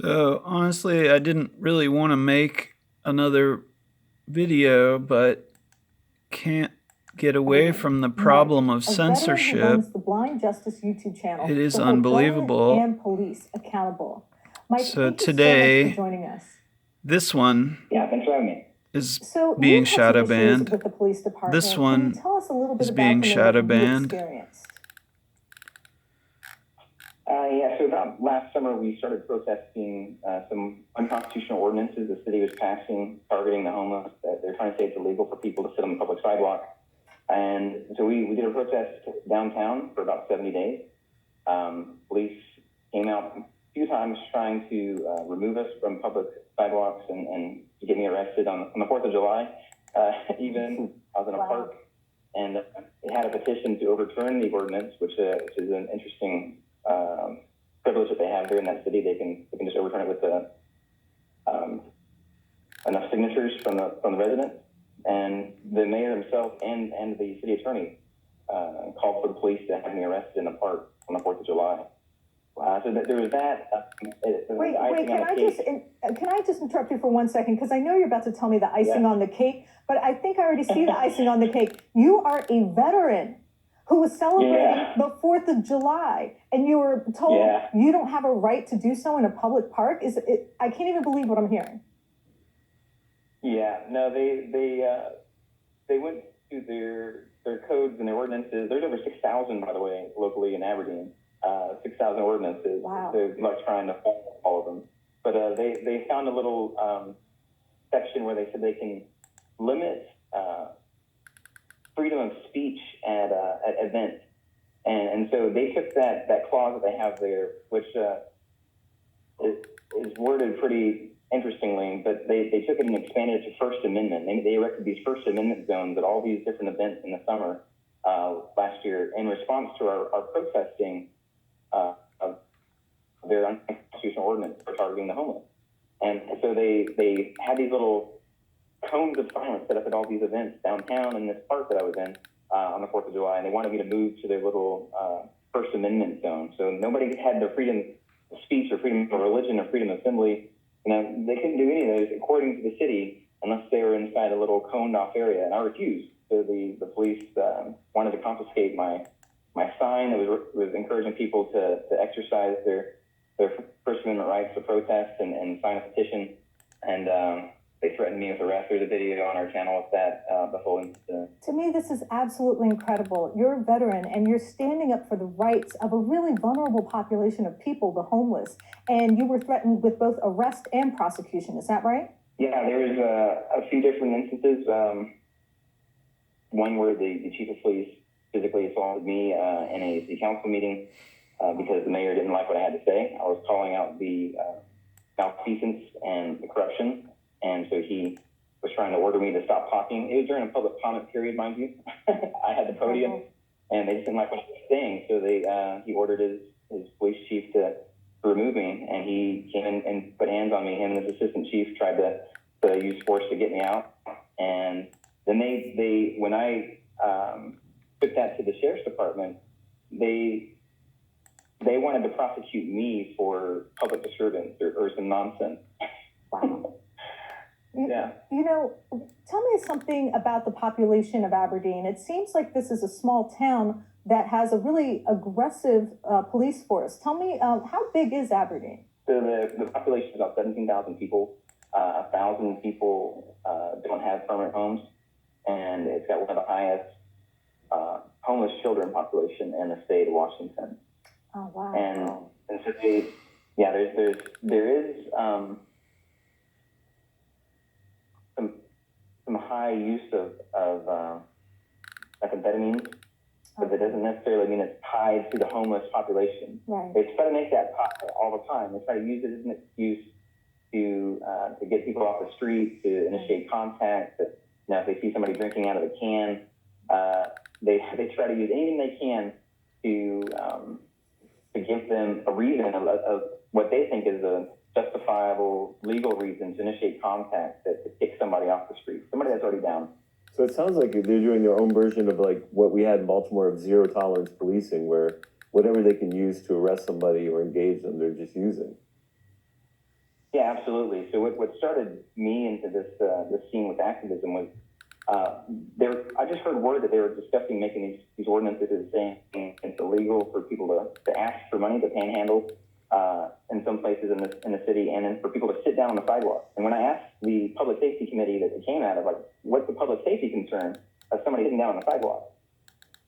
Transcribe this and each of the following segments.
So honestly, I didn't really want to make another video, but can't get away from the problem of censorship. The Blind Justice YouTube channel. It is to hold unbelievable. government and police accountable. Mike, So thank you today, so much for joining us. This one thanks for having me. is So being you've had some shadow issues banned. with the police department. This Can one you tell us a little bit is about being them and shadow what you banned. experienced? So about last summer, we started protesting some unconstitutional ordinances the city was passing targeting the homeless. They're trying to say it's illegal for people to sit on the public sidewalk. And so we did a protest downtown for about 70 days. Police came out a few times trying to remove us from public sidewalks and to get me arrested on the 4th of July. Even I was in a park, and they had a petition to overturn the ordinance, which is an interesting privilege that they have here in that city. They can just overturn it with enough signatures from the residents. And the mayor himself and the city attorney called for the police to have me arrested in the park on the 4th of July. So there was that. Wait, can I just interrupt you for 1 second? Because I know you're about to tell me the icing on the cake, but I think I already see the icing on the cake. You are a veteran who was celebrating the 4th of July, and you were told you don't have a right to do so in a public park. I can't even believe what I'm hearing. Yeah, no, they went to their codes and their ordinances. There's over 6,000, by the way, locally in Aberdeen. 6,000 ordinances. Wow. They're like trying to follow all of them. But they found a little section where they said they can limit freedom of speech at events. And so they took that clause that they have there, which is worded pretty interestingly, but they took it and expanded it to First Amendment. They erected these First Amendment zones at all these different events in the summer last year in response to our protesting of their unconstitutional ordinance for targeting the homeless. And so they had these little cones of silence set up at all these events downtown in this park that I was in on the 4th of July, and they wanted me to move to their little First Amendment zone. So nobody had their freedom of speech or freedom of religion or freedom of assembly. They couldn't do any of those according to the city unless they were inside a little coned off area, and I refused. So the police wanted to confiscate my sign that was encouraging people to exercise their First Amendment rights to protest and sign a petition. And they threatened me with arrest. There's a video on our channel of that, the whole incident. To me, this is absolutely incredible. You're a veteran, and you're standing up for the rights of a really vulnerable population of people, the homeless. And you were threatened with both arrest and prosecution. Is that right? Yeah, there was a few different instances. One where the chief of police physically assaulted me in a city council meeting because the mayor didn't like what I had to say. I was calling out the malfeasance and the corruption, and so he was trying to order me to stop talking. It was during a public comment period, mind you. I had the podium, and they just didn't like what I was saying, so he ordered his police chief to remove me, and he came in and put hands on me. Him and his assistant chief tried to use force to get me out, and then they when I took that to the sheriff's department, they wanted to prosecute me for public disturbance or some nonsense. Wow. Yeah. Tell me something about the population of Aberdeen. It seems like this is a small town that has a really aggressive police force. Tell me, how big is Aberdeen? So the population is about 17,000 people. 1,000 people don't have permanent homes, and it's got one of the highest homeless children population in the state of Washington. Oh wow! And so there is some high use of methamphetamines, but that doesn't necessarily mean it's tied to the homeless population. Right. They try to make that tie all the time. They try to use it as an excuse to get people off the street, to initiate contact. That, if they see somebody drinking out of a can, they try to use anything they can to give them a reason of what they think is a justifiable legal reason to initiate contact to kick somebody off the street, somebody that's already down. So it sounds like they're doing their own version of like what we had in Baltimore of zero tolerance policing, where whatever they can use to arrest somebody or engage them, they're just using. Yeah, absolutely. So what started me into this scene with activism was I just heard word that they were discussing making these ordinances saying it's illegal for people to ask for money to panhandle in some places in the city, and then for people to sit down on the sidewalk. And when I asked the public safety committee that it came out of, like, what's the public safety concern of somebody sitting down on the sidewalk,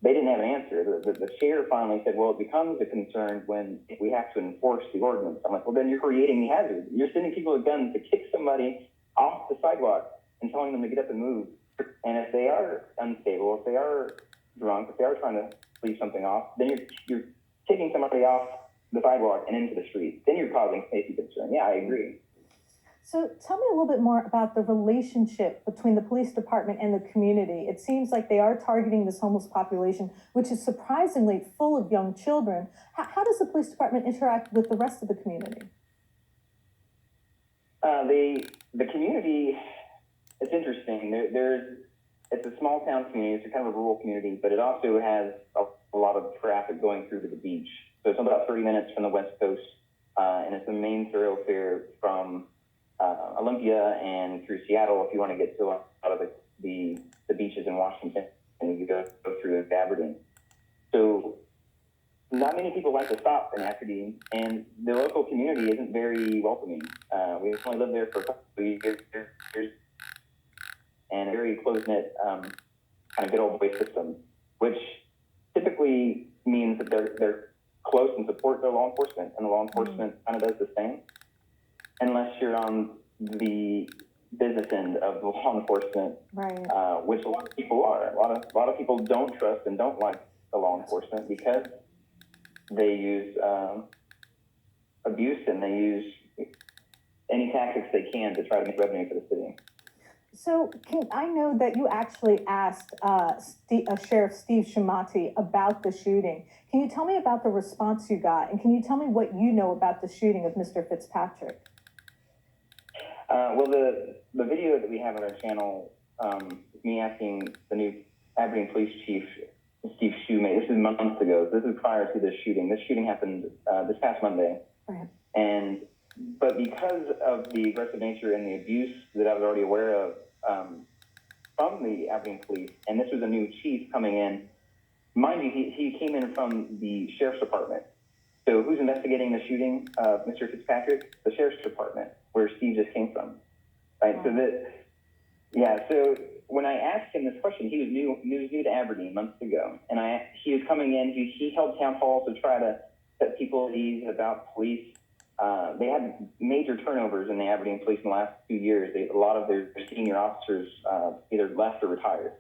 they didn't have an answer. The chair finally said, well, it becomes a concern when we have to enforce the ordinance. I'm like, well, then you're creating the hazard. You're sending people with guns to kick somebody off the sidewalk and telling them to get up and move. And if they are unstable, if they are drunk, if they are trying to leave something off, then you're kicking somebody off the sidewalk and into the street. Then you're causing safety concern. Yeah, I agree. So tell me a little bit more about the relationship between the police department and the community. It seems like they are targeting this homeless population, which is surprisingly full of young children. How does the police department interact with the rest of the community? The community, it's interesting. It's a small town community. It's a kind of a rural community, but it also has a lot of traffic going through to the beach. So it's about 30 minutes from the West Coast, and it's the main thoroughfare from Olympia and through Seattle if you want to get to a lot of the beaches in Washington, and you go through Aberdeen. So not many people like to stop in Aberdeen, and the local community isn't very welcoming. We only lived there for a couple of years, and a very close-knit kind of good old boy system, which typically means that they're close and support their law enforcement, and the law enforcement kind of does the same. Unless you're on the business end of the law enforcement, right. Which a lot of people are. A lot of people don't trust and don't like the law enforcement because they use abuse and they use any tactics they can to try to make revenue for the city. So I know that you actually asked Sheriff Steve Sciamatti about the shooting. Can you tell me about the response you got, and can you tell me what you know about the shooting of Mr. Fitzpatrick? Well, the video that we have on our channel is me asking the new Aberdeen Police Chief, Steve Shumate. This is months ago. This is prior to this shooting. This shooting happened this past Monday. Right. But because of the aggressive nature and the abuse that I was already aware of from the Aberdeen Police, and this was a new chief coming in, mind you, he came in from the Sheriff's Department. So who's investigating the shooting of Mr. Fitzpatrick? The Sheriff's Department, where Steve just came from. Right. Wow. So when I asked him this question, he was new to Aberdeen months ago, and he was coming in. He held town halls to try to set people at ease about police. They had major turnovers in the Aberdeen Police in the last 2 years. A lot of their senior officers either left or retired.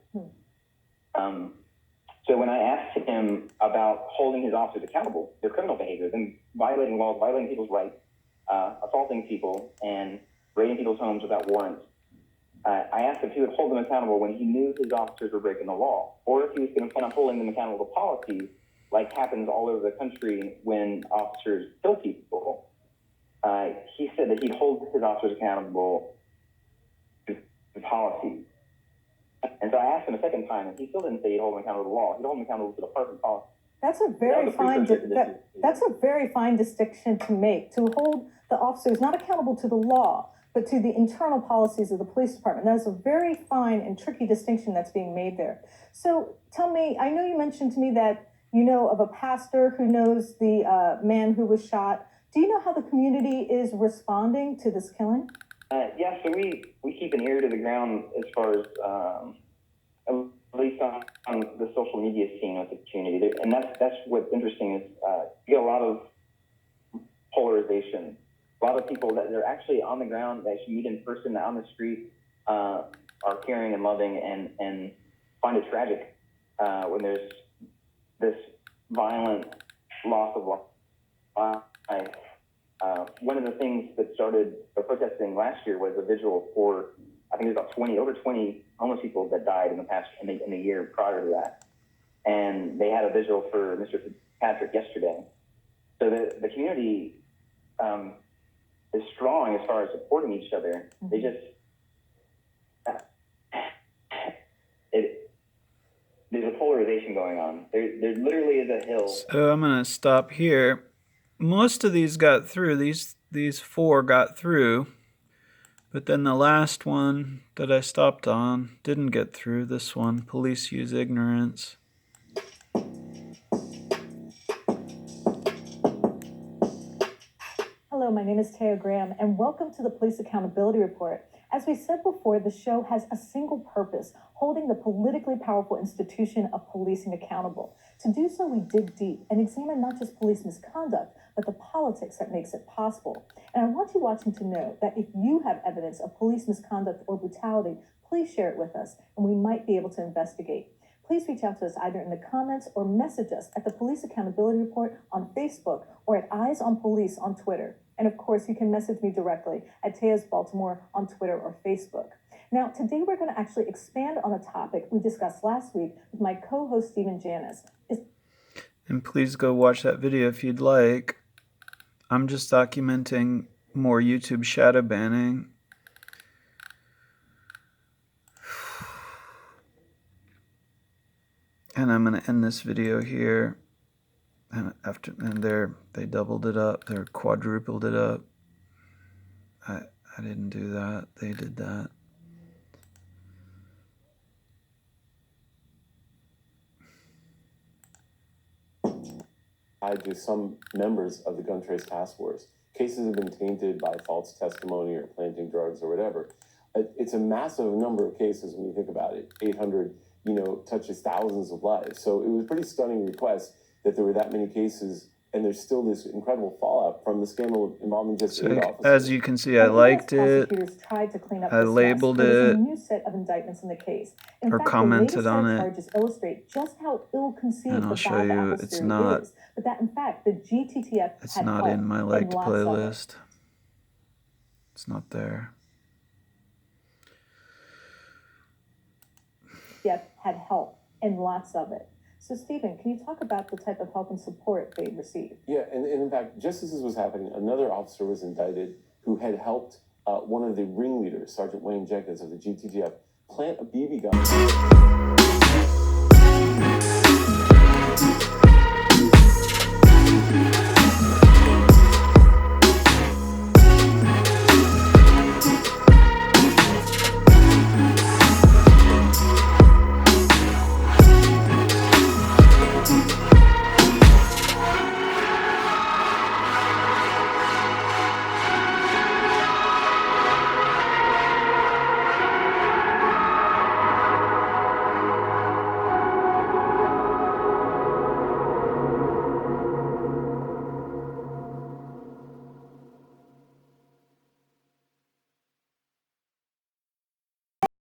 So when I asked him about holding his officers accountable, their criminal behavior, them violating laws, violating people's rights, assaulting people, and raiding people's homes without warrants, I asked if he would hold them accountable when he knew his officers were breaking the law, or if he was going to plan on holding them accountable to policies like happens all over the country when officers kill people. He said that he'd hold his officers accountable to policy. And so I asked him a second time, and he still didn't say he'd hold them accountable to the law. He'd hold them accountable to department policy. That's a very fine distinction to make, to hold the officers not accountable to the law, but to the internal policies of the police department. That is a very fine and tricky distinction that's being made there. So tell me, I know you mentioned to me that you know of a pastor who knows the man who was shot. Do you know how the community is responding to this killing? Yeah, so we keep an ear to the ground as far as at least on the social media scene with the community, and that's what's interesting is you get a lot of polarization. A lot of people that they're actually on the ground, that you meet in person, on the street, are caring and loving, and find it tragic when there's this violent loss of life. One of the things that started protesting last year was a vigil for, I think it was about over 20 homeless people that died in the year prior to that. And they had a vigil for Mr. Fitzpatrick yesterday. So the community is strong as far as supporting each other. Mm-hmm. They just, there's a polarization going on. There literally is a hill. So I'm going to stop here. Most of these got through. These these 4 got through, but then the last one that I stopped on didn't get through. This one, police use ignorance. Hello, my name is Taya Graham, and welcome to the Police Accountability Report. As we said before, the show has a single purpose: holding the politically powerful institution of policing accountable. To do so, we dig deep and examine not just police misconduct, but the politics that makes it possible. And I want you watching to know that if you have evidence of police misconduct or brutality, please share it with us, and we might be able to investigate. Please reach out to us either in the comments or message us at the Police Accountability Report on Facebook or at Eyes on Police on Twitter. And of course, you can message me directly at Taya's Baltimore on Twitter or Facebook. Now, today we're going to actually expand on a topic we discussed last week with my co-host, Stephen Janis. And please go watch that video if you'd like. I'm just documenting more YouTube shadow banning. And I'm going to end this video here. And they doubled it up. They quadrupled it up. I didn't do that. They did that. Tied to some members of the gun trace task force. Cases have been tainted by false testimony or planting drugs or whatever. It's a massive number of cases when you think about it. 800, touches thousands of lives. So it was a pretty stunning request that there were that many cases, and there's still this incredible fallout from the scandal involving just 8 officers. As you can see, I liked it. Tried to clean up I labeled it. A new set of indictments in the case. In or fact, commented the on it. Charges illustrate just how ill-conceived And I'll the show Bob you Apple it's theory not. is, but that in fact the GTTF It's had not help in my liked lots of it. playlist. It's not there. GTTF had help and lots of it. So, Stephen, can you talk about the type of help and support they received? Yeah, and in fact, just as this was happening, another officer was indicted who had helped one of the ringleaders, Sergeant Wayne Jenkins of the GTTF, plant a BB gun.